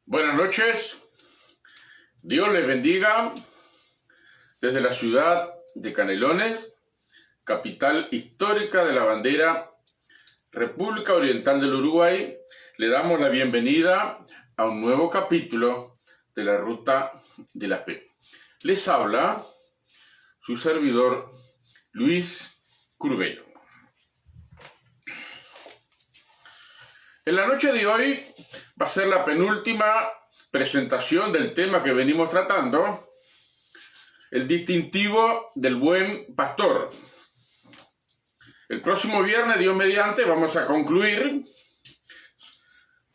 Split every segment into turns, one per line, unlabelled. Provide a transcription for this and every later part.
Buenas noches, Dios les bendiga desde la ciudad de Canelones, capital histórica de la bandera República Oriental del Uruguay. Le damos la bienvenida a un nuevo capítulo de la Ruta de la Fe. Les habla su servidor Luis Curveiro. En la noche de hoy va a ser la penúltima presentación del tema que venimos tratando, el distintivo del buen pastor. El próximo viernes, Dios mediante, vamos a concluir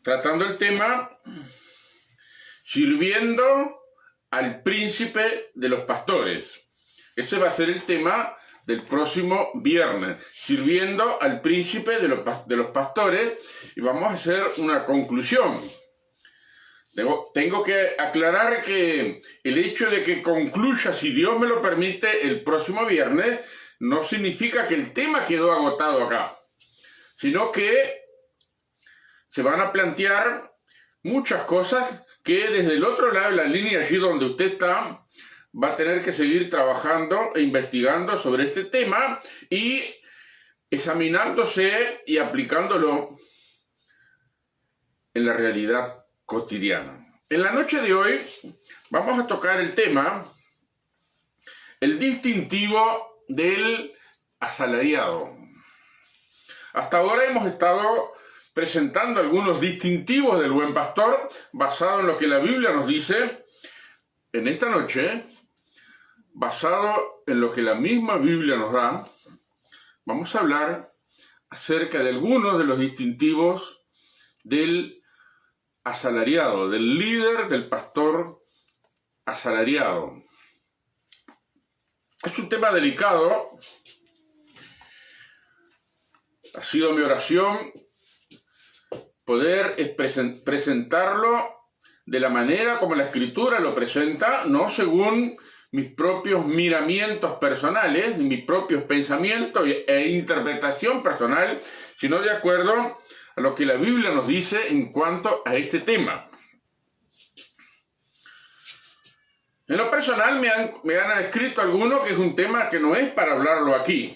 tratando el tema sirviendo al príncipe de los pastores. Ese va a ser el tema del próximo viernes, sirviendo al príncipe de los pastores, y vamos a hacer una conclusión. Tengo que aclarar que el hecho de que concluya, si Dios me lo permite, el próximo viernes, no significa que el tema quedó agotado acá, sino que se van a plantear muchas cosas que desde el otro lado de la línea, allí donde usted está, va a tener que seguir trabajando e investigando sobre este tema y examinándose y aplicándolo en la realidad cotidiana. En la noche de hoy vamos a tocar el tema, el distintivo del asalariado. Hasta ahora hemos estado presentando algunos distintivos del buen pastor basado en lo que la Biblia nos dice. En esta noche, basado en lo que la misma Biblia nos da, vamos a hablar acerca de algunos de los distintivos del asalariado, del líder, del pastor asalariado. Es un tema delicado. Ha sido mi oración poder presentarlo de la manera como la Escritura lo presenta, no según mis propios miramientos personales, mis propios pensamientos e interpretación personal, sino de acuerdo a lo que la Biblia nos dice en cuanto a este tema. En lo personal me han escrito algunos que es un tema que no es para hablarlo aquí.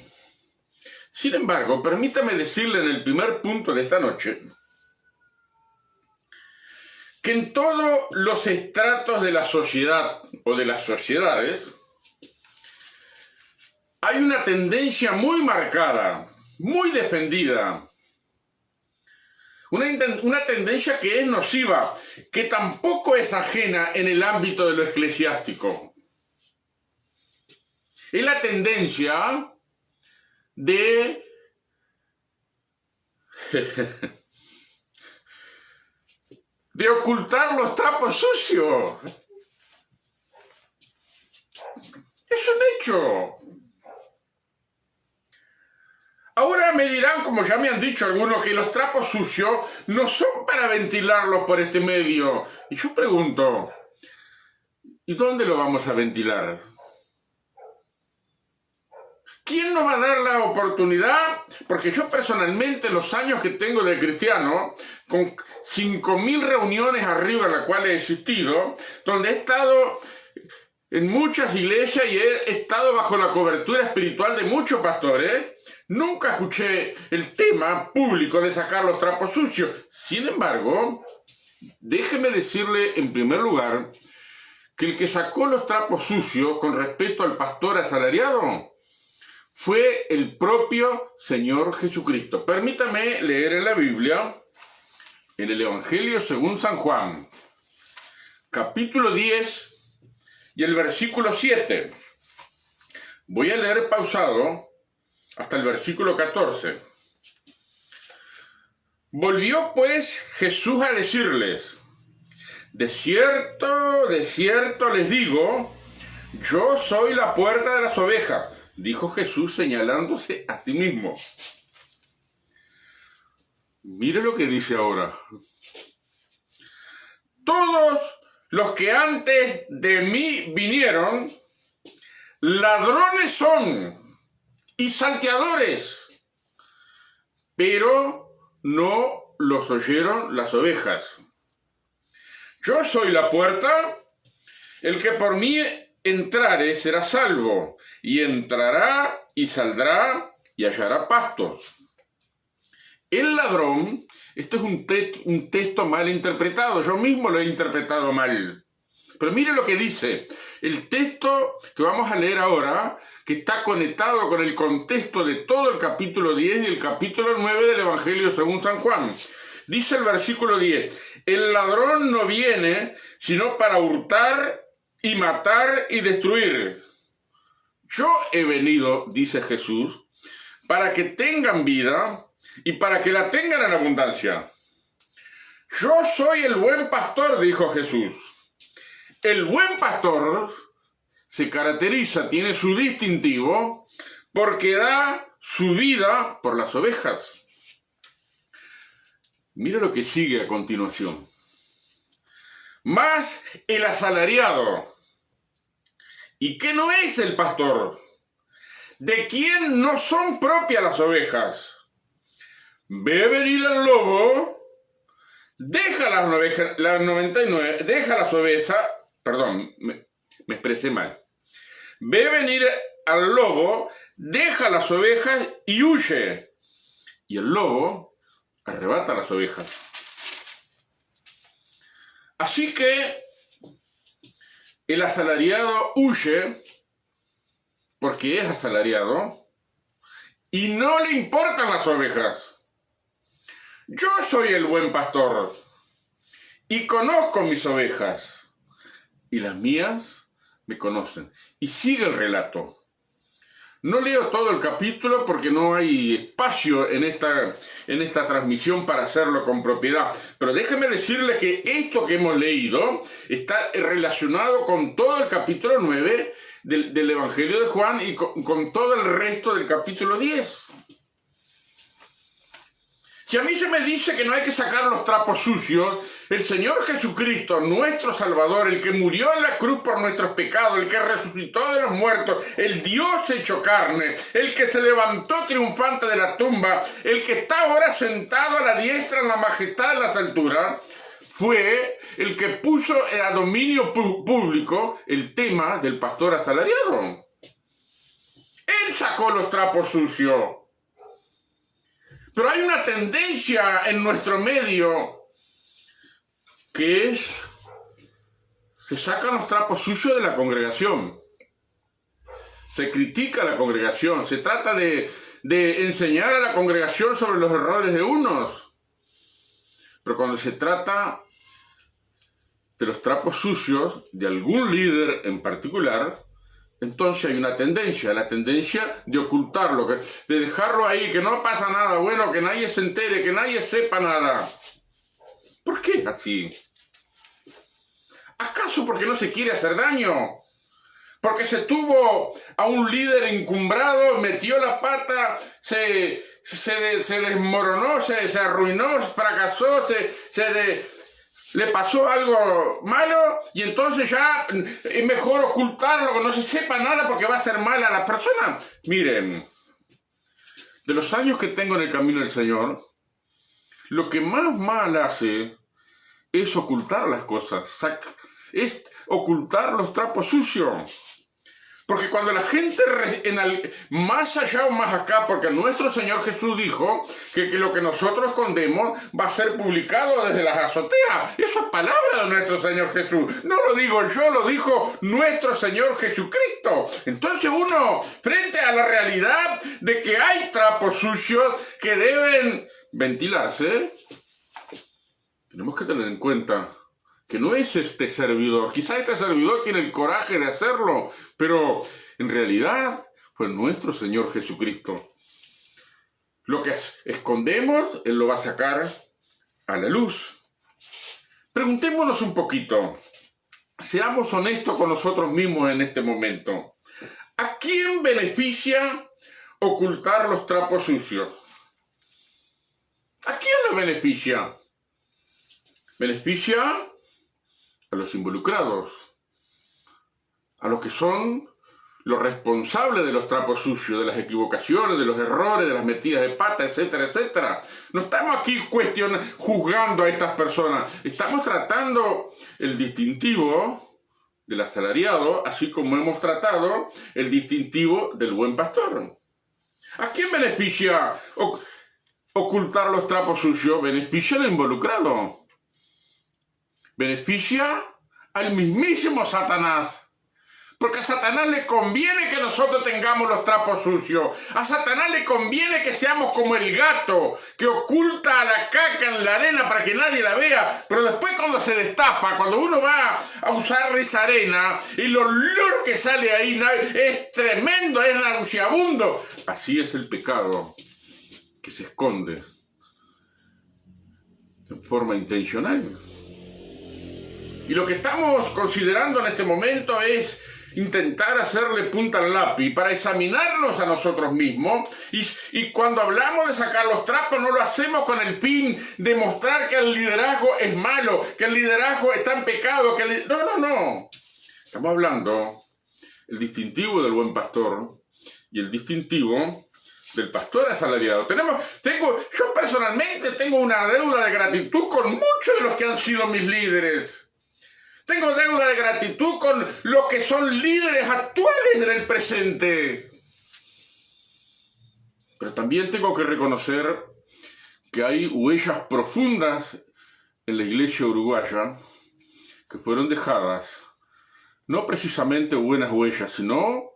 Sin embargo, permítame decirle en el primer punto de esta noche que en todos los estratos de la sociedad o de las sociedades hay una tendencia muy marcada, muy defendida, una tendencia que es nociva, que tampoco es ajena en el ámbito de lo eclesiástico. Es la tendencia de ocultar los trapos sucios. Es un hecho. Ahora me dirán, como ya me han dicho algunos, que los trapos sucios no son para ventilarlos por este medio. Y yo pregunto, ¿y dónde lo vamos a ventilar? ¿Quién nos va a dar la oportunidad? Porque yo personalmente, en los años que tengo de cristiano, con 5.000 reuniones arriba en las cuales he asistido, donde he estado en muchas iglesias y he estado bajo la cobertura espiritual de muchos pastores, nunca escuché el tema público de sacar los trapos sucios. Sin embargo, déjeme decirle en primer lugar que el que sacó los trapos sucios con respecto al pastor asalariado fue el propio Señor Jesucristo. Permítame leer en la Biblia, en el Evangelio según San Juan, capítulo 10 y el versículo 7. Voy a leer pausado hasta el versículo 14. Volvió pues Jesús a decirles: de cierto les digo, yo soy la puerta de las ovejas. Dijo Jesús señalándose a sí mismo. Mire lo que dice ahora. Todos los que antes de mí vinieron, ladrones son y salteadores, pero no los oyeron las ovejas. Yo soy la puerta, el que por mí entrare será salvo, y entrará y saldrá y hallará pastos. El ladrón, este es un texto mal interpretado, yo mismo lo he interpretado mal. Pero mire lo que dice, el texto que vamos a leer ahora, que está conectado con el contexto de todo el capítulo 10 y el capítulo 9 del Evangelio según San Juan. Dice el versículo 10, el ladrón no viene sino para hurtar y matar y destruir. Yo he venido, dice Jesús, para que tengan vida y para que la tengan en abundancia. Yo soy el buen pastor, dijo Jesús. El buen pastor se caracteriza, tiene su distintivo, porque da su vida por las ovejas. Mira lo que sigue a continuación. Mas el asalariado, ¿y qué no es el pastor? ¿De quién no son propias las ovejas? Ve venir el lobo, deja las 99, deja las ovejas, perdón, me expresé mal. Ve venir al lobo, deja las ovejas y huye. Y el lobo arrebata las ovejas. Así que el asalariado huye porque es asalariado y no le importan las ovejas. Yo soy el buen pastor y conozco mis ovejas y las mías me conocen. Y sigue el relato. No leo todo el capítulo porque no hay espacio en esta transmisión para hacerlo con propiedad. Pero déjeme decirle que esto que hemos leído está relacionado con todo el capítulo 9 del Evangelio de Juan y con todo el resto del capítulo 10. Si a mí se me dice que no hay que sacar los trapos sucios, el Señor Jesucristo, nuestro Salvador, el que murió en la cruz por nuestros pecados, el que resucitó de los muertos, el Dios hecho carne, el que se levantó triunfante de la tumba, el que está ahora sentado a la diestra en la majestad de las alturas, fue el que puso a dominio público el tema del pastor asalariado. Él sacó los trapos sucios. Pero hay una tendencia en nuestro medio que es, se sacan los trapos sucios de la congregación. Se critica a la congregación, se trata de enseñar a la congregación sobre los errores de unos. Pero cuando se trata de los trapos sucios de algún líder en particular, entonces hay una tendencia, la tendencia de ocultarlo, de dejarlo ahí, que no pasa nada, bueno, que nadie se entere, que nadie sepa nada. ¿Por qué así? ¿Acaso porque no se quiere hacer daño? Porque se tuvo a un líder encumbrado, metió la pata, se desmoronó, se arruinó, fracasó, le pasó algo malo y entonces ya es mejor ocultarlo, que no se sepa nada porque va a hacer mal a la persona. Miren, de los años que tengo en el camino del Señor, lo que más mal hace es ocultar las cosas, es ocultar los trapos sucios. Porque cuando la gente, más allá o más acá, porque nuestro Señor Jesús dijo que lo que nosotros escondemos va a ser publicado desde las azoteas. Eso es palabra de nuestro Señor Jesús. No lo digo yo, lo dijo nuestro Señor Jesucristo. Entonces uno, frente a la realidad de que hay trapos sucios que deben ventilarse, tenemos que tener en cuenta que no es este servidor. Quizá este servidor tiene el coraje de hacerlo, pero en realidad fue nuestro Señor Jesucristo. Lo que escondemos, Él lo va a sacar a la luz. Preguntémonos un poquito. Seamos honestos con nosotros mismos en este momento. ¿A quién beneficia ocultar los trapos sucios? ¿A quién le beneficia? Beneficia a los involucrados, a los que son los responsables de los trapos sucios, de las equivocaciones, de los errores, de las metidas de pata, etcétera, etcétera. No estamos aquí juzgando a estas personas. Estamos tratando el distintivo del asalariado, así como hemos tratado el distintivo del buen pastor. ¿A quién beneficia ocultar los trapos sucios? Beneficia al involucrado. Beneficia al mismísimo Satanás. Porque a Satanás le conviene que nosotros tengamos los trapos sucios. A Satanás le conviene que seamos como el gato que oculta la caca en la arena para que nadie la vea. Pero después cuando se destapa, cuando uno va a usar esa arena, el olor que sale ahí es tremendo, es nauseabundo. Así es el pecado que se esconde en forma intencional. Y lo que estamos considerando en este momento es intentar hacerle punta al lápiz para examinarnos a nosotros mismos, y cuando hablamos de sacar los trapos no lo hacemos con el fin de mostrar que el liderazgo es malo, que el liderazgo está en pecado, no. Estamos hablando el distintivo del buen pastor y el distintivo del pastor asalariado. Yo personalmente tengo una deuda de gratitud con muchos de los que han sido mis líderes. Tengo deuda de gratitud con los que son líderes actuales en el presente. Pero también tengo que reconocer que hay huellas profundas en la iglesia uruguaya que fueron dejadas, no precisamente buenas huellas, sino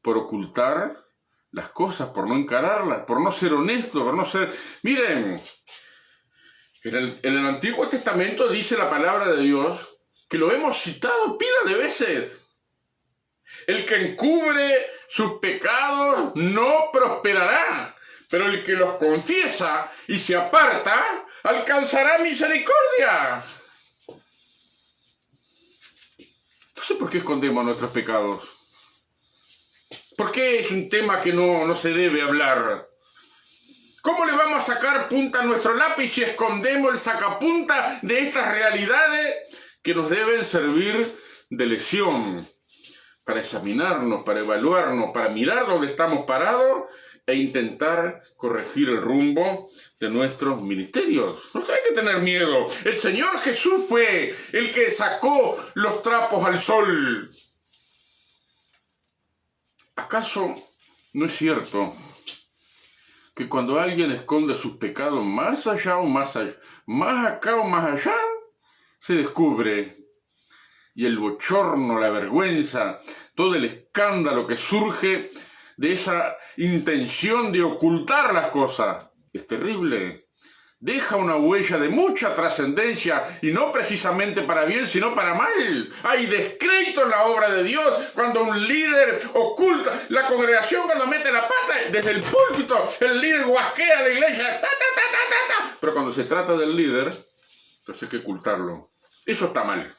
por ocultar las cosas, por no encararlas, por no ser honesto, por no ser... Miren, en el Antiguo Testamento dice la palabra de Dios, que lo hemos citado pila de veces. El que encubre sus pecados no prosperará, pero el que los confiesa y se aparta alcanzará misericordia. No sé por qué escondemos nuestros pecados. ¿Por qué es un tema que no se debe hablar? ¿Cómo le vamos a sacar punta a nuestro lápiz si escondemos el sacapunta de estas realidades que nos deben servir de lección para examinarnos, para evaluarnos, para mirar dónde estamos parados e intentar corregir el rumbo de nuestros ministerios? No hay que tener miedo. El Señor Jesús fue el que sacó los trapos al sol. ¿Acaso no es cierto que cuando alguien esconde sus pecados más allá o más allá, más acá o más allá, se descubre, y el bochorno, la vergüenza, todo el escándalo que surge de esa intención de ocultar las cosas es terrible? Deja una huella de mucha trascendencia, y no precisamente para bien, sino para mal. Hay descrédito en la obra de Dios cuando un líder oculta. La congregación, cuando mete la pata desde el púlpito, el líder guasquea a la iglesia, pero cuando se trata del líder, entonces hay que ocultarlo. Eso está mal.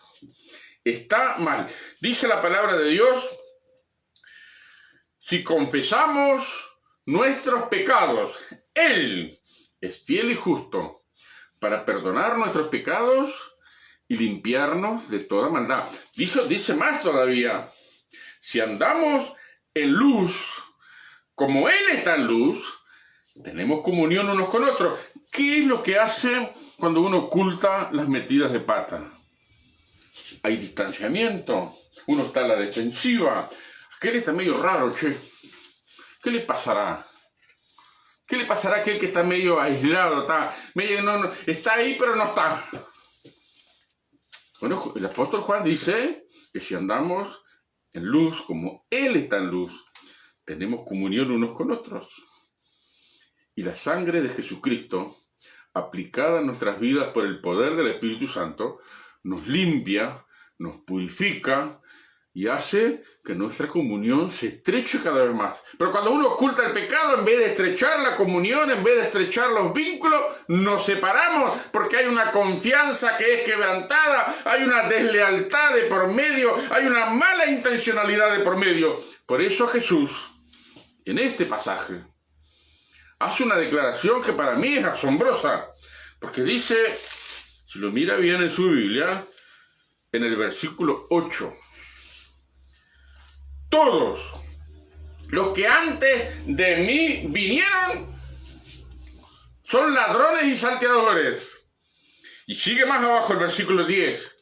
Está mal. Dice la palabra de Dios, si confesamos nuestros pecados, Él es fiel y justo para perdonar nuestros pecados y limpiarnos de toda maldad. Dice más todavía, si andamos en luz, como Él está en luz, tenemos comunión unos con otros. ¿Qué es lo que hace cuando uno oculta las metidas de pata? Hay distanciamiento, uno está a la defensiva. Aquel está medio raro, che. ¿Qué le pasará? ¿Qué le pasará a aquel que está medio aislado? Está ahí, pero no está. Bueno, el apóstol Juan dice que si andamos en luz, como Él está en luz, tenemos comunión unos con otros. Y la sangre de Jesucristo, aplicada a nuestras vidas por el poder del Espíritu Santo, nos limpia, nos purifica y hace que nuestra comunión se estreche cada vez más. Pero cuando uno oculta el pecado, en vez de estrechar la comunión, en vez de estrechar los vínculos, nos separamos porque hay una confianza que es quebrantada, hay una deslealtad de por medio, hay una mala intencionalidad de por medio. Por eso Jesús, en este pasaje, hace una declaración que para mí es asombrosa, porque dice, si lo mira bien en su Biblia, en el versículo 8, todos los que antes de mí vinieron son ladrones y salteadores. Y sigue más abajo el versículo 10.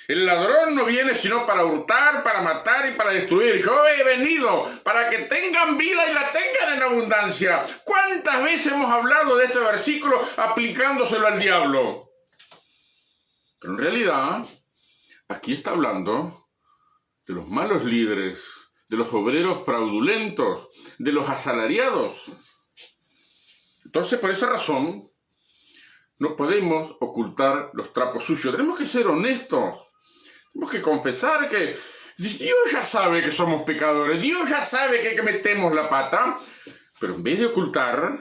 El ladrón no viene sino para hurtar, para matar y para destruir. Yo he venido para que tengan vida y la tengan en abundancia. ¿Cuántas veces hemos hablado de este versículo aplicándoselo al diablo? Pero en realidad, aquí está hablando de los malos líderes, de los obreros fraudulentos, de los asalariados. Entonces, por esa razón, no podemos ocultar los trapos sucios. Tenemos que ser honestos. Tenemos que confesar que Dios ya sabe que somos pecadores. Dios ya sabe que metemos la pata. Pero en vez de ocultar,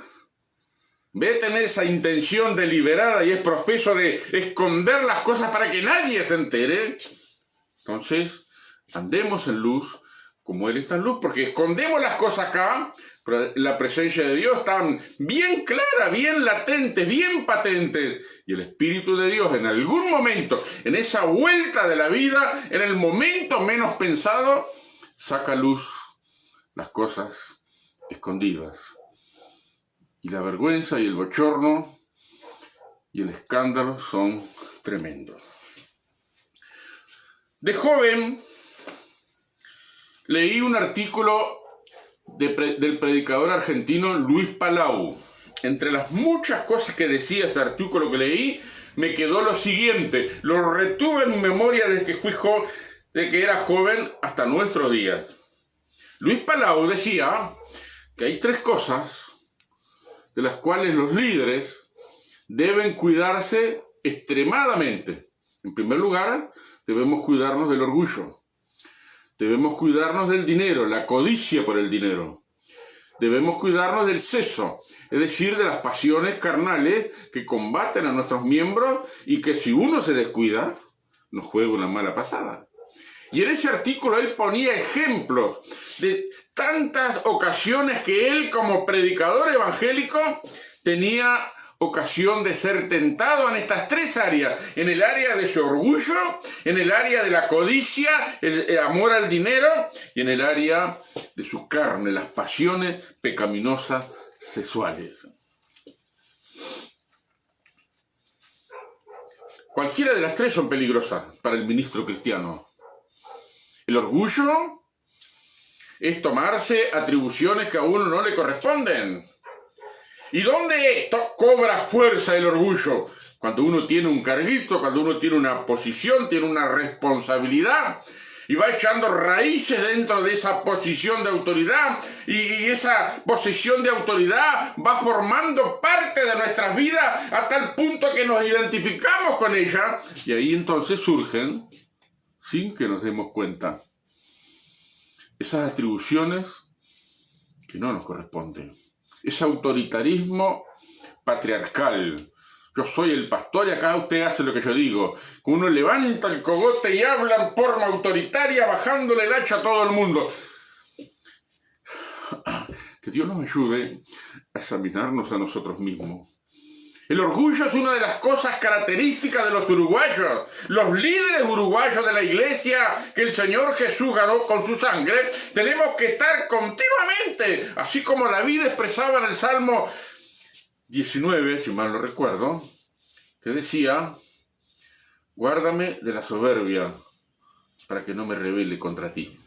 en vez de tener esa intención deliberada y es profeso de esconder las cosas para que nadie se entere, entonces andemos en luz como Él está en luz, porque escondemos las cosas acá, pero la presencia de Dios está bien clara, bien latente, bien patente. Y el Espíritu de Dios en algún momento, en esa vuelta de la vida, en el momento menos pensado, saca a luz las cosas escondidas. Y la vergüenza y el bochorno y el escándalo son tremendos. De joven leí un artículo del predicador argentino Luis Palau. Entre las muchas cosas que decía este artículo que leí, me quedó lo siguiente. Lo retuve en mi memoria desde que era joven hasta nuestros días. Luis Palau decía que hay 3 cosas de las cuales los líderes deben cuidarse extremadamente. En primer lugar, debemos cuidarnos del orgullo. Debemos cuidarnos del dinero, la codicia por el dinero. Debemos cuidarnos del seso, es decir, de las pasiones carnales que combaten a nuestros miembros y que si uno se descuida, nos juega una mala pasada. Y en ese artículo él ponía ejemplos de tantas ocasiones que él como predicador evangélico tenía ocasión de ser tentado en estas 3 áreas, en el área de su orgullo, en el área de la codicia, el amor al dinero y en el área de su carne, las pasiones pecaminosas sexuales. Cualquiera de las 3 son peligrosas para el ministro cristiano. El orgullo es tomarse atribuciones que a uno no le corresponden. ¿Y dónde cobra fuerza el orgullo? Cuando uno tiene un carguito, cuando uno tiene una posición, tiene una responsabilidad y va echando raíces dentro de esa posición de autoridad y esa posición de autoridad va formando parte de nuestras vidas a tal punto que nos identificamos con ella y ahí entonces surgen, sin que nos demos cuenta, esas atribuciones que no nos corresponden. Ese autoritarismo patriarcal. Yo soy el pastor y acá usted hace lo que yo digo. Uno levanta el cogote y habla en forma autoritaria bajándole el hacha a todo el mundo. Que Dios nos ayude a examinarnos a nosotros mismos. El orgullo es una de las cosas características de los uruguayos. Los líderes uruguayos de la iglesia que el Señor Jesús ganó con su sangre, tenemos que estar continuamente, así como David expresaba en el Salmo 19, si mal no recuerdo, que decía, guárdame de la soberbia para que no me rebele contra ti.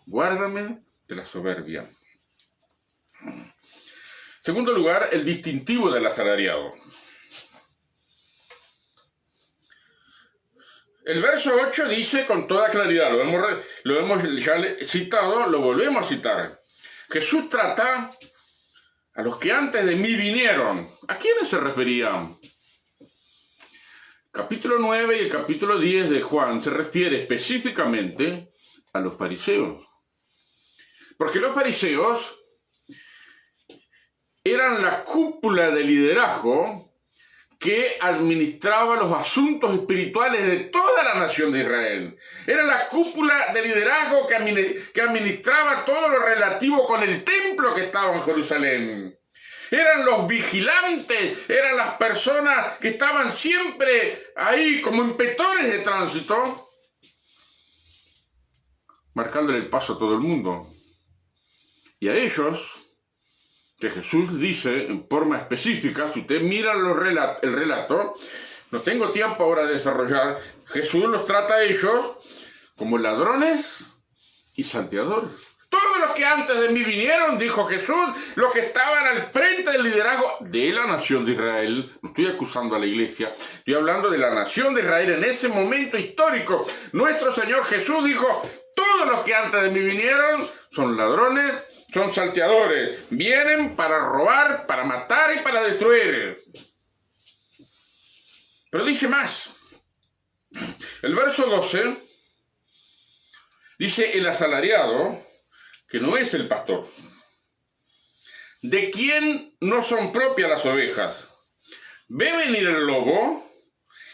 Guárdame de la soberbia. Segundo lugar, el distintivo del asalariado. El verso 8 dice con toda claridad, lo hemos ya citado, lo volvemos a citar. Jesús trata a los que antes de mí vinieron. ¿A quiénes se referían? Capítulo 9 y el capítulo 10 de Juan se refiere específicamente a los fariseos. Porque los fariseos eran la cúpula de liderazgo que administraba los asuntos espirituales de toda la nación de Israel. Era la cúpula de liderazgo que administraba todo lo relativo con el templo que estaba en Jerusalén. Eran los vigilantes, eran las personas que estaban siempre ahí como inspectores de tránsito. marcándole el paso a todo el mundo. Y a ellos, que Jesús dice en forma específica, si usted mira el relato, no tengo tiempo ahora de desarrollar, Jesús los trata a ellos como ladrones y salteadores. Todos los que antes de mí vinieron, dijo Jesús, los que estaban al frente del liderazgo de la nación de Israel, no estoy acusando a la iglesia, estoy hablando de la nación de Israel en ese momento histórico. Nuestro Señor Jesús dijo, todos los que antes de mí vinieron son ladrones, son salteadores, vienen para robar, para matar y para destruir. Pero dice más, el verso 12, dice el asalariado, que no es el pastor, de quien no son propias las ovejas, ve venir el lobo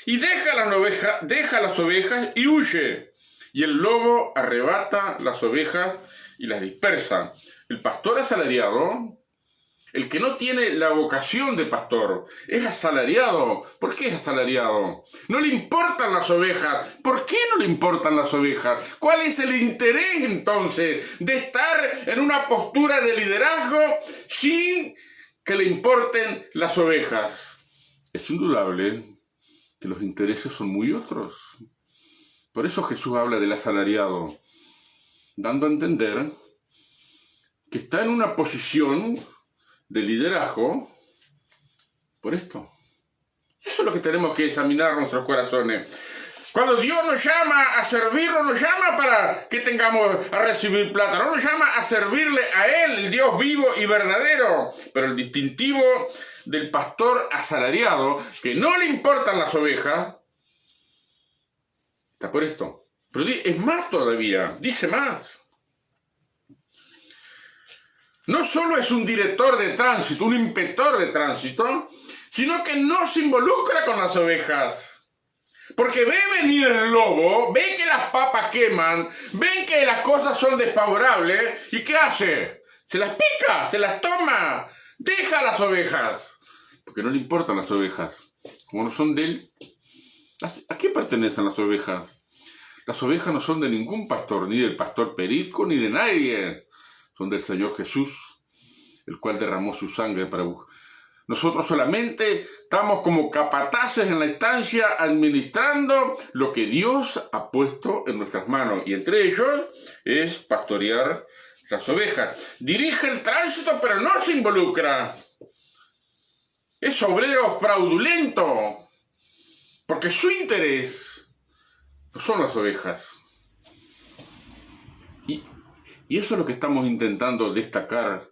y deja las ovejas y huye, y el lobo arrebata las ovejas y las dispersa. El pastor asalariado, el que no tiene la vocación de pastor, es asalariado. ¿Por qué es asalariado? No le importan las ovejas. ¿Por qué no le importan las ovejas? ¿Cuál es el interés entonces de estar en una postura de liderazgo sin que le importen las ovejas? Es indudable que los intereses son muy otros. Por eso Jesús habla del asalariado, dando a entender que está en una posición de liderazgo por esto. Eso es lo que tenemos que examinar nuestros corazones. Cuando Dios nos llama a servirlo, nos llama para que tengamos a recibir plata, no nos llama a servirle a Él, el Dios vivo y verdadero. Pero el distintivo del pastor asalariado, que no le importan las ovejas, está por esto. Pero es más todavía, dice más. No solo es un director de tránsito, un inspector de tránsito, sino que no se involucra con las ovejas. Porque ve venir el lobo, ve que las papas queman, ven que las cosas son desfavorables, ¿y qué hace? Se las pica, se las toma, deja las ovejas. Porque no le importan las ovejas. Como no son de él, ¿a qué pertenecen las ovejas? Las ovejas no son de ningún pastor, ni del pastor Perico, ni de nadie. Son del Señor Jesús, el cual derramó su sangre para buscar. Nosotros solamente estamos como capataces en la estancia administrando lo que Dios ha puesto en nuestras manos. Y entre ellos es pastorear las ovejas. Dirige el tránsito, pero no se involucra. Es obrero fraudulento, porque su interés no son las ovejas. Y eso es lo que estamos intentando destacar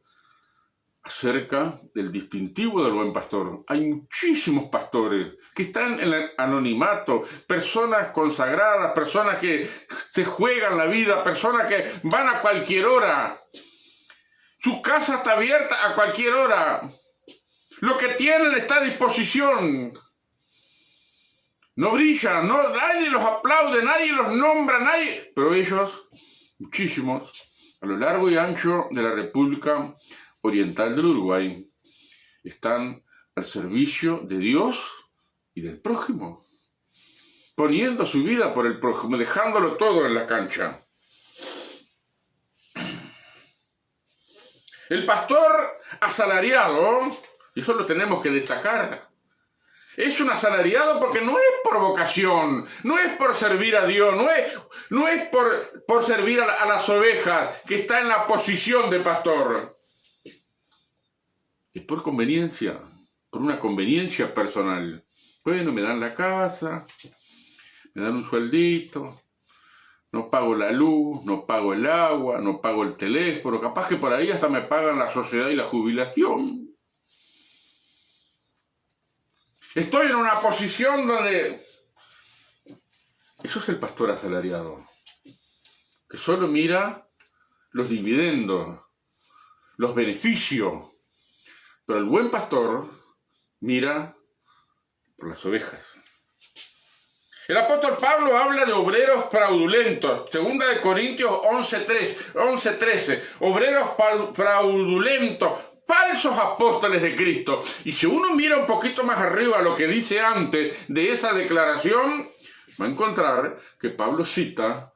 acerca del distintivo del buen pastor. Hay muchísimos pastores que están en el anonimato, personas consagradas, personas que se juegan la vida, personas que van a cualquier hora. Su casa está abierta a cualquier hora. Lo que tienen está a disposición. No brillan, nadie los aplaude, nadie los nombra, pero ellos, muchísimos, a lo largo y ancho de la República Oriental del Uruguay, están al servicio de Dios y del prójimo, poniendo su vida por el prójimo, dejándolo todo en la cancha. El pastor asalariado, y eso lo tenemos que destacar, es un asalariado porque no es por vocación, no es por servir a Dios, no es por servir a las ovejas que está en la posición de pastor. Es por conveniencia, por una conveniencia personal. Bueno, me dan la casa, me dan un sueldito, no pago la luz, no pago el agua, no pago el teléfono, capaz que por ahí hasta me pagan la sociedad y la jubilación. Estoy en una posición donde... Eso es el pastor asalariado, que solo mira los dividendos, los beneficios. Pero el buen pastor mira por las ovejas. El apóstol Pablo habla de obreros fraudulentos. 2 Corintios 11:13. Obreros fraudulentos, falsos apóstoles de Cristo. Y si uno mira un poquito más arriba lo que dice antes de esa declaración, va a encontrar que Pablo cita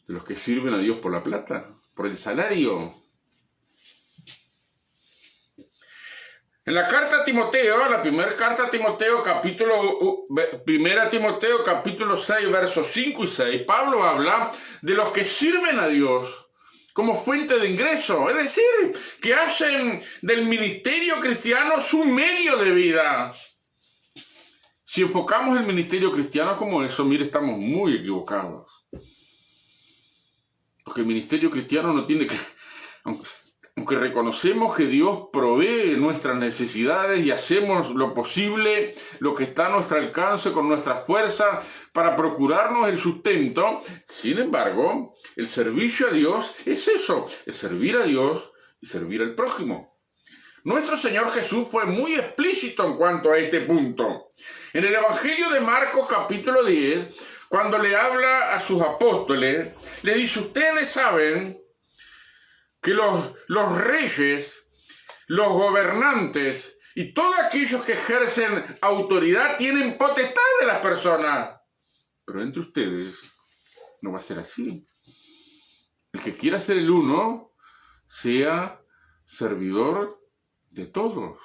de los que sirven a Dios por la plata, por el salario. En la carta a Timoteo, la primera carta a Timoteo, primera Timoteo, capítulo 6, versos 5 y 6, Pablo habla de los que sirven a Dios como fuente de ingreso, es decir, que hacen del ministerio cristiano su medio de vida. Si enfocamos el ministerio cristiano como eso, mire, estamos muy equivocados. Porque el ministerio cristiano no tiene que... Aunque reconocemos que Dios provee nuestras necesidades y hacemos lo posible, lo que está a nuestro alcance con nuestras fuerzas para procurarnos el sustento, sin embargo, el servicio a Dios es eso, es servir a Dios y servir al prójimo. Nuestro Señor Jesús fue muy explícito en cuanto a este punto. En el Evangelio de Marcos capítulo 10, cuando le habla a sus apóstoles, le dice, ustedes saben que los reyes, los gobernantes y todos aquellos que ejercen autoridad tienen potestad de las personas. Pero entre ustedes no va a ser así. El que quiera ser el uno, sea servidor de todos.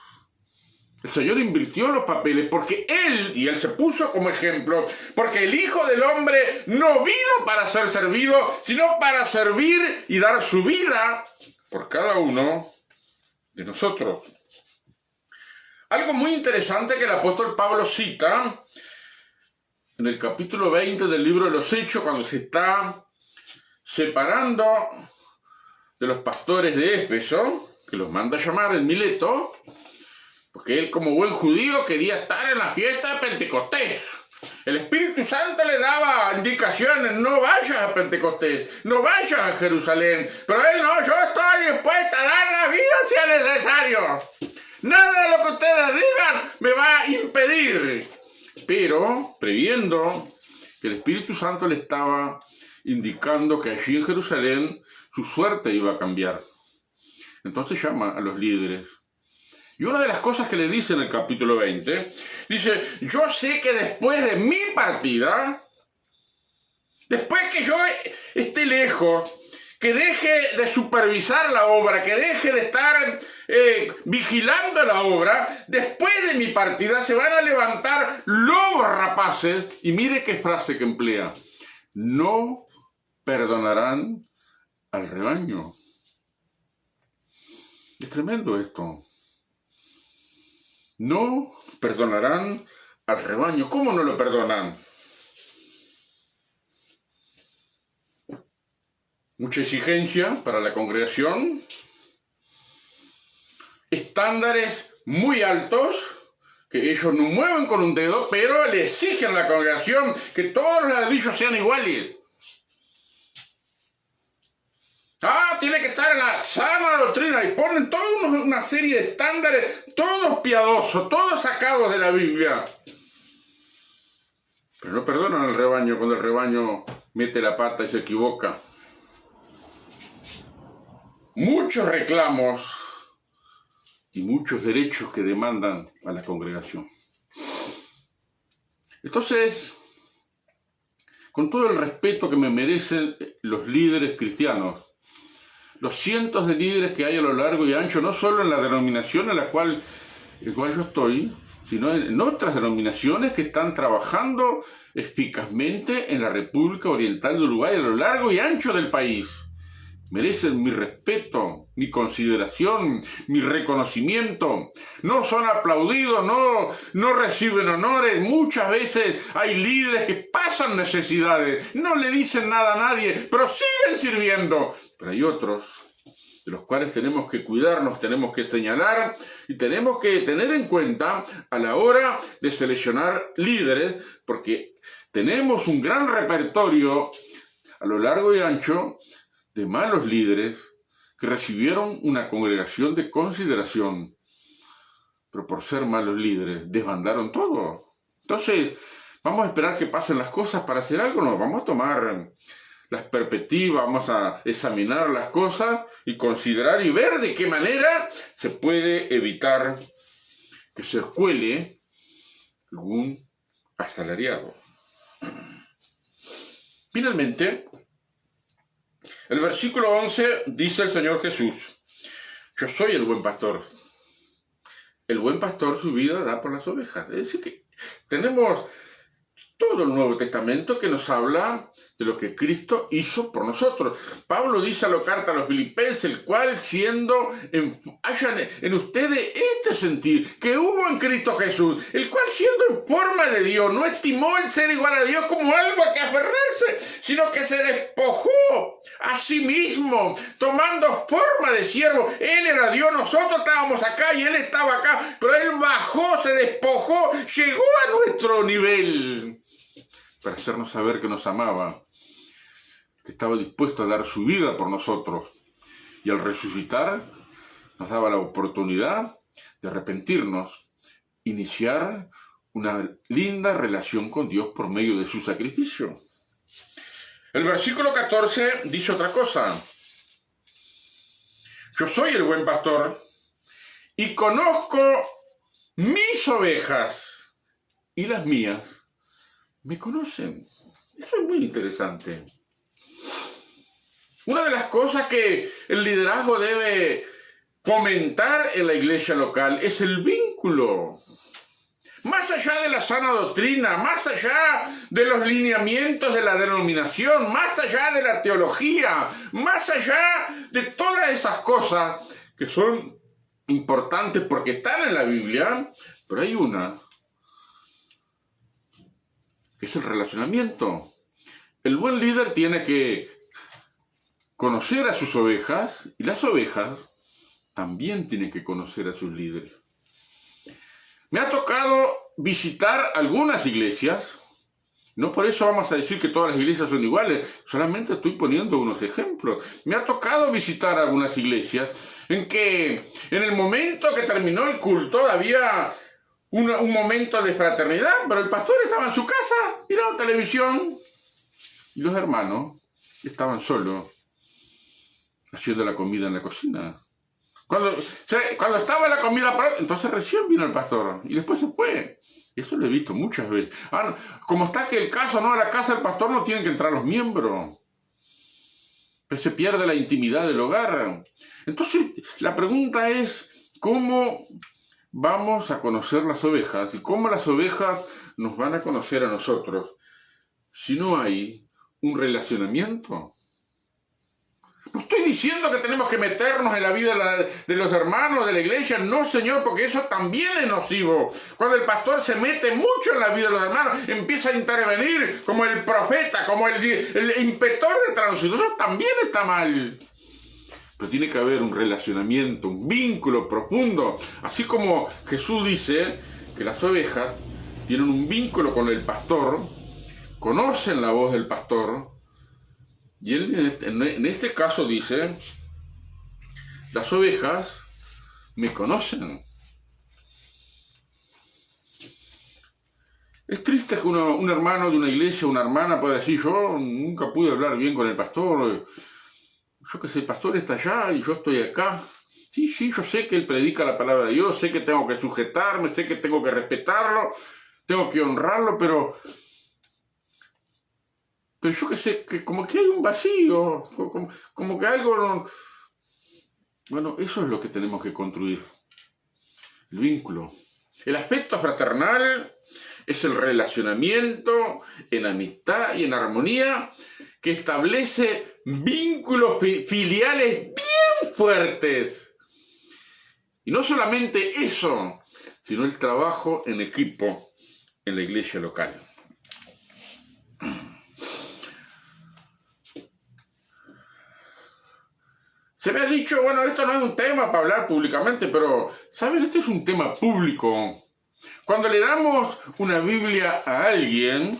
El Señor invirtió los papeles porque y Él se puso como ejemplo, porque el Hijo del Hombre no vino para ser servido, sino para servir y dar su vida por cada uno de nosotros. Algo muy interesante que el apóstol Pablo cita en el capítulo 20 del libro de los Hechos, cuando se está separando de los pastores de Éfeso, que los manda a llamar en Mileto, porque él como buen judío quería estar en la fiesta de Pentecostés. El Espíritu Santo le daba indicaciones, no vayas a Pentecostés, no vayas a Jerusalén. Pero él no, yo estoy dispuesta a dar la vida si es necesario. Nada de lo que ustedes digan me va a impedir. Pero previendo que el Espíritu Santo le estaba indicando que allí en Jerusalén su suerte iba a cambiar. Entonces llama a los líderes. Y una de las cosas que le dice en el capítulo 20, dice, yo sé que después de mi partida, después que yo esté lejos, que deje de supervisar la obra, que deje de estar vigilando la obra, después de mi partida se van a levantar lobos rapaces, y mire qué frase que emplea, no perdonarán al rebaño. Es tremendo esto. No perdonarán al rebaño. ¿Cómo no lo perdonan? Mucha exigencia para la congregación. Estándares muy altos que ellos no mueven con un dedo, pero le exigen a la congregación que todos los ladrillos sean iguales. Tiene que estar en la sana doctrina y ponen toda una serie de estándares, todos piadosos, todos sacados de la Biblia. Pero no perdonan al rebaño cuando el rebaño mete la pata y se equivoca. Muchos reclamos y muchos derechos que demandan a la congregación. Entonces, con todo el respeto que me merecen los líderes cristianos, los cientos de líderes que hay a lo largo y ancho, no solo en la denominación en la cual yo estoy, sino en otras denominaciones que están trabajando eficazmente en la República Oriental de Uruguay, a lo largo y ancho del país. Merecen mi respeto, mi consideración, mi reconocimiento. No son aplaudidos, no reciben honores. Muchas veces hay líderes que pasan necesidades, no le dicen nada a nadie, pero siguen sirviendo. Pero hay otros de los cuales tenemos que cuidarnos, tenemos que señalar y tenemos que tener en cuenta a la hora de seleccionar líderes, porque tenemos un gran repertorio a lo largo y ancho de malos líderes que recibieron una congregación de consideración, pero por ser malos líderes desbandaron todo. Entonces, ¿vamos a esperar que pasen las cosas para hacer algo? No, vamos a tomar las perspectivas, vamos a examinar las cosas y considerar y ver de qué manera se puede evitar que se cuele algún asalariado. Finalmente, El versículo 11 dice el Señor Jesús: yo soy el buen pastor. El buen pastor su vida da por las ovejas. Es decir, que tenemos todo el Nuevo Testamento que nos habla de lo que Cristo hizo por nosotros. Pablo dice a la carta a los Filipenses, el cual hayan en ustedes este sentir que hubo en Cristo Jesús, el cual siendo en forma de Dios, no estimó el ser igual a Dios como algo a que aferrarse, sino que se despojó a sí mismo, tomando forma de siervo. Él era Dios, nosotros estábamos acá y Él estaba acá, pero Él bajó, se despojó, llegó a nuestro nivel, para hacernos saber que nos amaba, que estaba dispuesto a dar su vida por nosotros. Y al resucitar, nos daba la oportunidad de arrepentirnos, iniciar una linda relación con Dios por medio de su sacrificio. El versículo 14 dice otra cosa: yo soy el buen pastor y conozco mis ovejas y las mías me conocen. Eso es muy interesante. Una de las cosas que el liderazgo debe fomentar en la iglesia local es el vínculo. Más allá de la sana doctrina, más allá de los lineamientos de la denominación, más allá de la teología, más allá de todas esas cosas que son importantes porque están en la Biblia, pero hay una que es el relacionamiento. El buen líder tiene que conocer a sus ovejas y las ovejas también tienen que conocer a sus líderes. Me ha tocado visitar algunas iglesias, no por eso vamos a decir que todas las iglesias son iguales, solamente estoy poniendo unos ejemplos. Me ha tocado visitar algunas iglesias en que en el momento que terminó el culto había un momento de fraternidad, pero el pastor estaba en su casa mirando televisión y los hermanos estaban solos haciendo la comida en la cocina. Cuando estaba la comida pronta, entonces recién vino el pastor y después se fue. Eso lo he visto muchas veces. Ahora, como está que el caso, no, a la casa del pastor no tienen que entrar los miembros. Pues se pierde la intimidad del hogar. Entonces, la pregunta es, ¿cómo vamos a conocer las ovejas? ¿Y cómo las ovejas nos van a conocer a nosotros si no hay un relacionamiento? No estoy diciendo que tenemos que meternos en la vida de los hermanos de la iglesia, no, Señor, porque eso también es nocivo. Cuando el pastor se mete mucho en la vida de los hermanos, empieza a intervenir como el profeta, como el impetor de tránsito, eso también está mal. Pero tiene que haber un relacionamiento, un vínculo profundo, así como Jesús dice que las ovejas tienen un vínculo con el pastor, conocen la voz del pastor. Y él en este caso dice, las ovejas me conocen. Es triste que un hermano de una iglesia, una hermana pueda decir, yo nunca pude hablar bien con el pastor, yo que sé, el pastor está allá y yo estoy acá. Sí, yo sé que él predica la palabra de Dios, sé que tengo que sujetarme, sé que tengo que respetarlo, tengo que honrarlo, pero yo que sé, que como que hay un vacío, como que algo no... Bueno, eso es lo que tenemos que construir, el vínculo. El aspecto fraternal es el relacionamiento en amistad y en armonía que establece vínculos filiales bien fuertes. Y no solamente eso, sino el trabajo en equipo en la iglesia local. Se me ha dicho, bueno, esto no es un tema para hablar públicamente, pero, ¿saben? Este es un tema público. Cuando le damos una Biblia a alguien,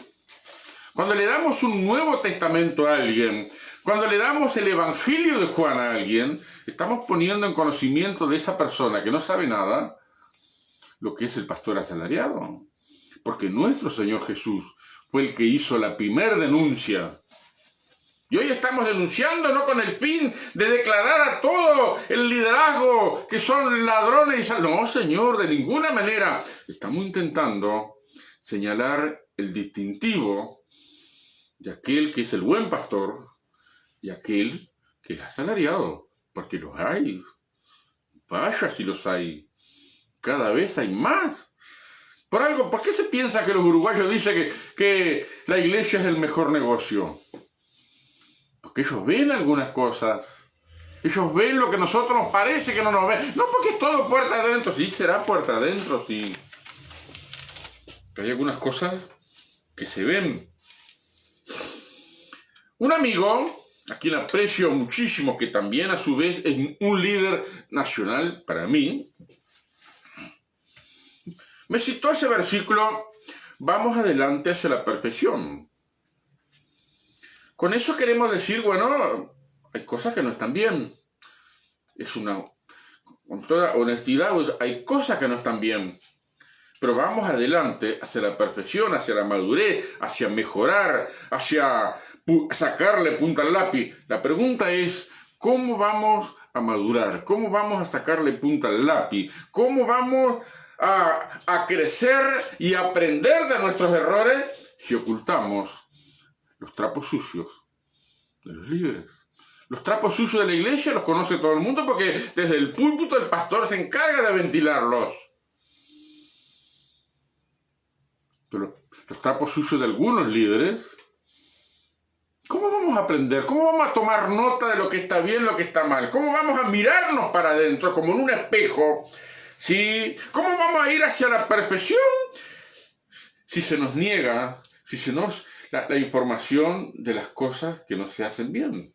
cuando le damos un Nuevo Testamento a alguien, cuando le damos el Evangelio de Juan a alguien, estamos poniendo en conocimiento de esa persona que no sabe nada lo que es el pastor asalariado. Porque nuestro Señor Jesús fue el que hizo la primera denuncia. Y hoy estamos denunciando no con el fin de declarar a todo el liderazgo que son ladrones. No, Señor, de ninguna manera. Estamos intentando señalar el distintivo de aquel que es el buen pastor y aquel que es asalariado, porque los hay. Vaya si los hay. Cada vez hay más. ¿Por qué se piensa que los uruguayos dicen que la iglesia es el mejor negocio? Porque ellos ven algunas cosas. Ellos ven lo que a nosotros nos parece que no nos ven. No porque es todo puerta adentro. Sí, será puerta adentro, sí. Pero hay algunas cosas que se ven. Un amigo, a quien aprecio muchísimo, que también a su vez es un líder nacional para mí, me citó ese versículo: vamos adelante hacia la perfección. Con eso queremos decir, bueno, hay cosas que no están bien. Con toda honestidad, hay cosas que no están bien. Pero vamos adelante hacia la perfección, hacia la madurez, hacia mejorar, hacia sacarle punta al lápiz. La pregunta es, ¿cómo vamos a madurar? ¿Cómo vamos a sacarle punta al lápiz? ¿Cómo vamos a crecer y aprender de nuestros errores si ocultamos los trapos sucios de los líderes? Los trapos sucios de la iglesia los conoce todo el mundo porque desde el púlpito el pastor se encarga de ventilarlos. Pero los trapos sucios de algunos líderes, ¿cómo vamos a aprender? ¿Cómo vamos a tomar nota de lo que está bien, lo que está mal? ¿Cómo vamos a mirarnos para adentro como en un espejo? ¿Sí? ¿Cómo vamos a ir hacia la perfección si se nos niega, si se nos la información de las cosas que no se hacen bien?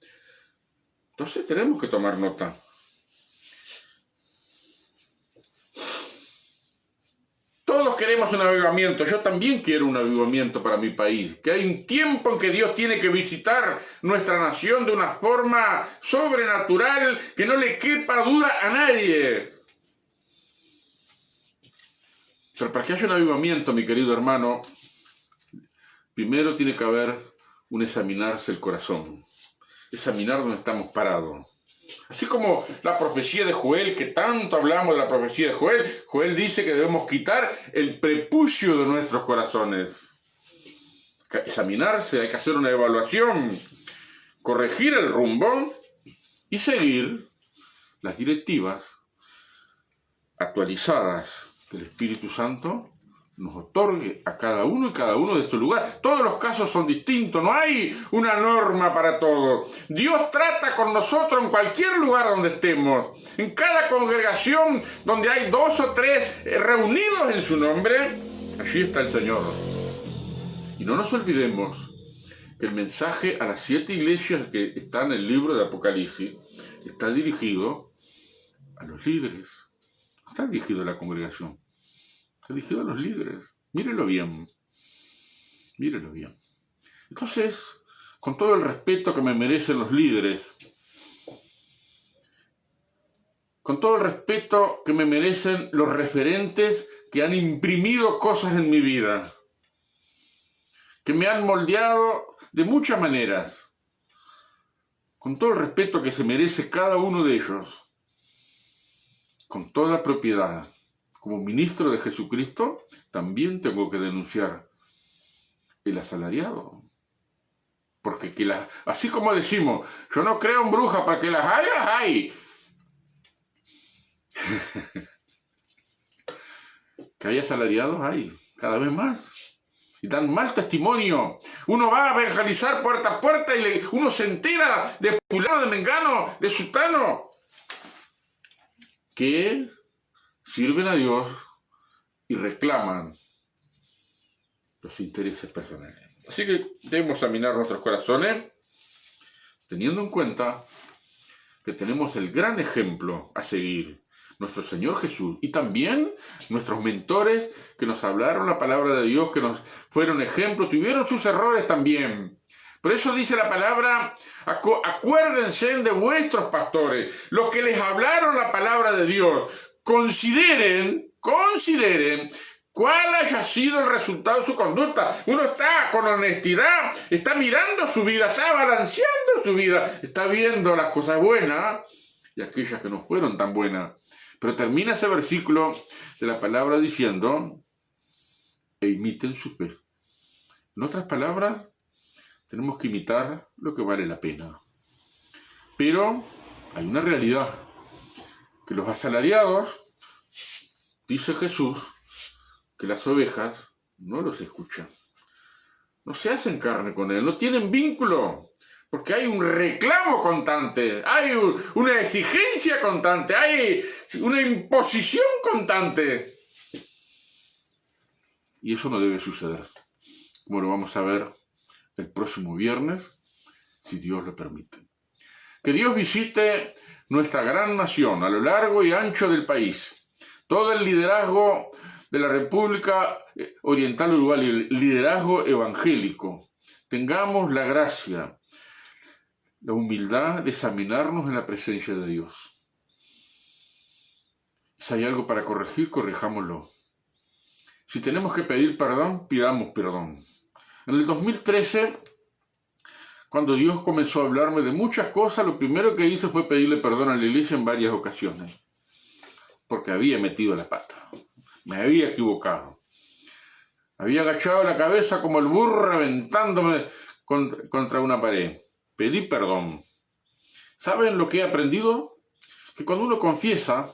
Entonces tenemos que tomar nota. Todos queremos un avivamiento. Yo también quiero un avivamiento para mi país. Que hay un tiempo en que Dios tiene que visitar nuestra nación de una forma sobrenatural que no le quepa duda a nadie. Pero para que haya un avivamiento, mi querido hermano, primero tiene que haber un examinarse el corazón. Examinar dónde estamos parados. Así como la profecía de Joel, que tanto hablamos de la profecía de Joel, Joel dice que debemos quitar el prepucio de nuestros corazones. Examinarse, hay que hacer una evaluación, corregir el rumbo y seguir las directivas actualizadas que el Espíritu Santo nos otorgue a cada uno y cada uno de su lugar. Todos los casos son distintos, no hay una norma para todo. Dios trata con nosotros en cualquier lugar donde estemos. En cada congregación donde hay 2 o 3 reunidos en su nombre, allí está el Señor. Y no nos olvidemos que el mensaje a las 7 iglesias que están en el libro de Apocalipsis está dirigido a los líderes. No está dirigido a la congregación. Está dirigido a los líderes. Mírelo bien. Mírelo bien. Entonces, con todo el respeto que me merecen los líderes, con todo el respeto que me merecen los referentes que han imprimido cosas en mi vida, que me han moldeado de muchas maneras, con todo el respeto que se merece cada uno de ellos, con toda propiedad, como ministro de Jesucristo, también tengo que denunciar el asalariado. Porque así como decimos, yo no creo en brujas, para que las hay. Que hay asalariados, hay, cada vez más. Y dan mal testimonio. Uno va a evangelizar puerta a puerta y uno se entera de fulano, de mengano, de sutano, que sirven a Dios y reclaman los intereses personales. Así que debemos examinar nuestros corazones teniendo en cuenta que tenemos el gran ejemplo a seguir, nuestro Señor Jesús, y también nuestros mentores que nos hablaron la palabra de Dios, que nos fueron ejemplo, tuvieron sus errores también. Por eso dice la palabra, acuérdense de vuestros pastores, los que les hablaron la palabra de Dios. Consideren cuál haya sido el resultado de su conducta. Uno está con honestidad, está mirando su vida, está balanceando su vida, está viendo las cosas buenas y aquellas que no fueron tan buenas. Pero termina ese versículo de la palabra diciendo, e imiten su fe. En otras palabras, tenemos que imitar lo que vale la pena. Pero hay una realidad, que los asalariados, dice Jesús, que las ovejas no los escuchan. No se hacen carne con él, no tienen vínculo, porque hay un reclamo constante, hay una exigencia constante, hay una imposición constante. Y eso no debe suceder, como lo vamos a ver el próximo viernes, si Dios lo permite. Que Dios visite nuestra gran nación a lo largo y ancho del país. Todo el liderazgo de la República Oriental Uruguay, el liderazgo evangélico. Tengamos la gracia, la humildad de examinarnos en la presencia de Dios. Si hay algo para corregir, corrijámoslo. Si tenemos que pedir perdón, pidamos perdón. En el 2013, cuando Dios comenzó a hablarme de muchas cosas, lo primero que hice fue pedirle perdón a la iglesia en varias ocasiones, porque había metido la pata, me había equivocado. Había agachado la cabeza como el burro reventándome contra una pared. Pedí perdón. ¿Saben lo que he aprendido? Que cuando uno confiesa,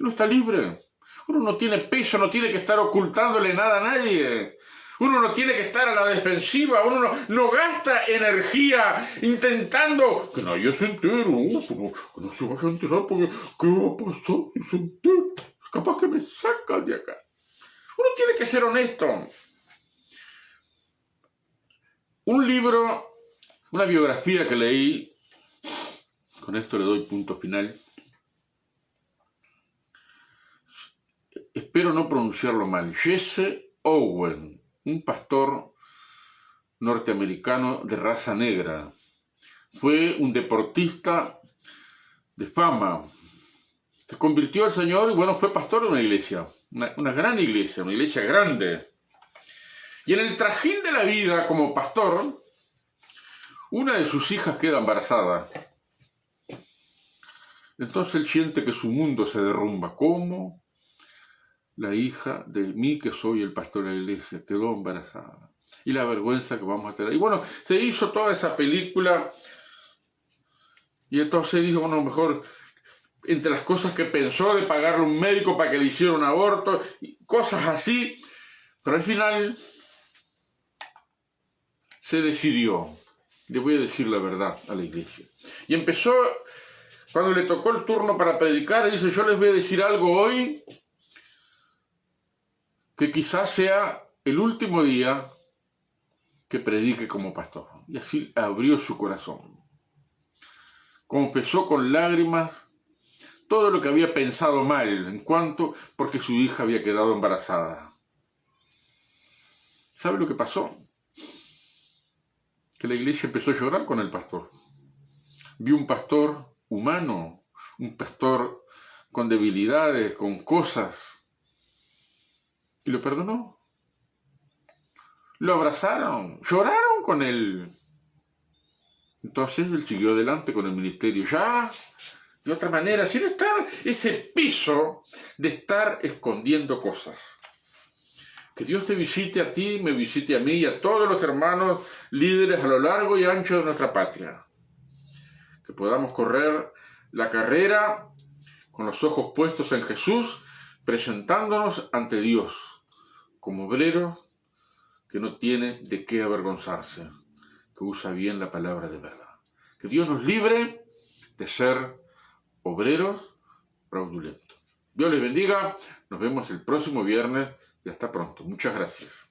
uno está libre. Uno no tiene peso, no tiene que estar ocultándole nada a nadie. Uno no tiene que estar a la defensiva, uno no gasta energía intentando que nadie se entere, que no se vaya a enterar porque ¿qué va a pasar si se entera? Capaz que me sacan de acá. Uno tiene que ser honesto. Un libro, una biografía que leí, con esto le doy punto final. Espero no pronunciarlo mal. Jesse Owen, un pastor norteamericano de raza negra. Fue un deportista de fama. Se convirtió al Señor y bueno, fue pastor de una iglesia, una gran iglesia, una iglesia grande. Y en el trajín de la vida como pastor, una de sus hijas queda embarazada. Entonces él siente que su mundo se derrumba. ¿Cómo? La hija de mí, que soy el pastor de la iglesia, quedó embarazada. Y la vergüenza que vamos a tener. Y bueno, se hizo toda esa película. Y entonces dijo, bueno, mejor, entre las cosas que pensó de pagarle a un médico para que le hiciera un aborto, cosas así. Pero al final se decidió, le voy a decir la verdad a la iglesia. Y empezó, cuando le tocó el turno para predicar, dice, yo les voy a decir algo hoy que quizás sea el último día que predique como pastor. Y así abrió su corazón. Confesó con lágrimas todo lo que había pensado mal en cuanto porque su hija había quedado embarazada. ¿Sabe lo que pasó? Que la iglesia empezó a llorar con el pastor. Vio un pastor humano, un pastor con debilidades, con cosas, y lo perdonó. Lo abrazaron, lloraron con él. Entonces él siguió adelante con el ministerio, ya de otra manera, sin estar ese piso de estar escondiendo cosas. Que Dios te visite a ti, me visite a mí y a todos los hermanos líderes a lo largo y ancho de nuestra patria. Que podamos correr la carrera con los ojos puestos en Jesús, presentándonos ante Dios como obreros que no tiene de qué avergonzarse, que usa bien la palabra de verdad. Que Dios nos libre de ser obreros fraudulentos. Dios les bendiga, nos vemos el próximo viernes y hasta pronto. Muchas gracias.